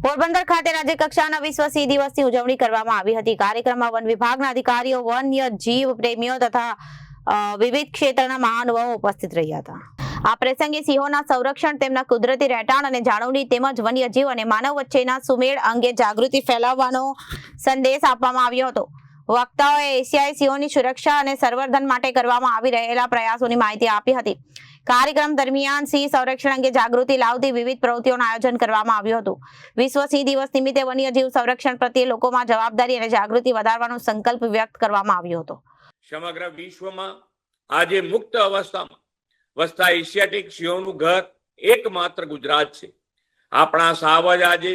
પોરબંદર ખાતે રાજ્ય કક્ષાના વિશ્વ સિંહ દિવસની ઉજવણી કરવામાં આવી હતી। કાર્યક્રમમાં વન વિભાગના અધિકારીઓ, વન્ય જીવ પ્રેમીઓ તથા વિવિધ ક્ષેત્રના મહાનુભાવો ઉપસ્થિત રહ્યા હતા। આ પ્રસંગે સિંહોના સંરક્ષણ, તેમના કુદરતી રહેઠાણ અને જાળવણી તેમજ વન્યજીવ અને માનવ વચ્ચેના સુમેળ અંગે જાગૃતિ ફેલાવવાનો સંદેશ આપવામાં આવ્યો હતો। વક્તાઓએ એશિયાઈ સિંહોની સુરક્ષા અને સંવર્ધન માટે કરવામાં આવી રહેલા પ્રયાસોની માહિતી આપી હતી। કાર્યક્રમ દરમિયાન સિંહ સંરક્ષણ અંગે જાગૃતિ લાવતી વિવિધ પ્રવૃત્તિઓનું આયોજન કરવામાં આવ્યું હતું। વિશ્વ સિંહ દિવસ નિમિત્તે વન્યજીવ સંરક્ષણ પ્રત્યે લોકોમાં જવાબદારી અને જાગૃતિ વધારવાનો સંકલ્પ વ્યક્ત કરવામાં આવ્યો હતો। સમગ્ર વિશ્વમાં આજે મુક્ત અવસ્થામાં વસતા એશિયાટિક સિંહોનું ઘર એકમાત્ર ગુજરાત છે। આપણા સાવજ આજે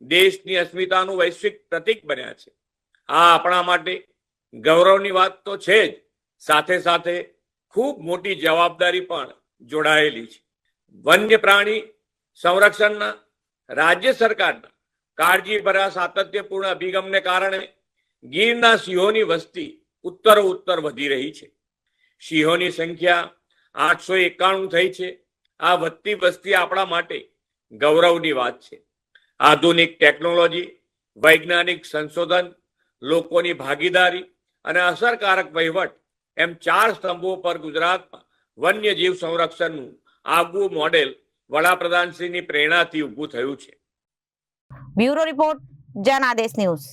દેશની અસ્મિતાનું વૈશ્વિક પ્રતીક બન્યા છે। આ આપણા માટે ગૌરવની વાત તો છે જ, સાથે સાથે ખૂબ મોટી જવાબદારી પણ જોડાયેલી છે। વન્ય પ્રાણી સંરક્ષણના રાજ્ય સરકારના કાળજીભર્યા સાતત્યપૂર્ણ અભિગમને કારણે ગીરના સિંહોની વસ્તી ઉત્તરોત્તર વધી રહી છે। સિંહોની સંખ્યા 891 થઈ છે। આ વધતી વસ્તી આપણા માટે ગૌરવની વાત છે। આધુનિક ટેકનોલોજી, વૈજ્ઞાનિક સંશોધન, લોકોની ભાગીદારી અને અસરકારક વહીવટ એમ 4 સ્તંભો પર ગુજરાતમાં વન્યજીવ સંરક્ષણનું આગવું મોડેલ વડાપ્રધાનશ્રીની પ્રેરણાથી ઊભું થયું છે। Bureau report, Janadesh news.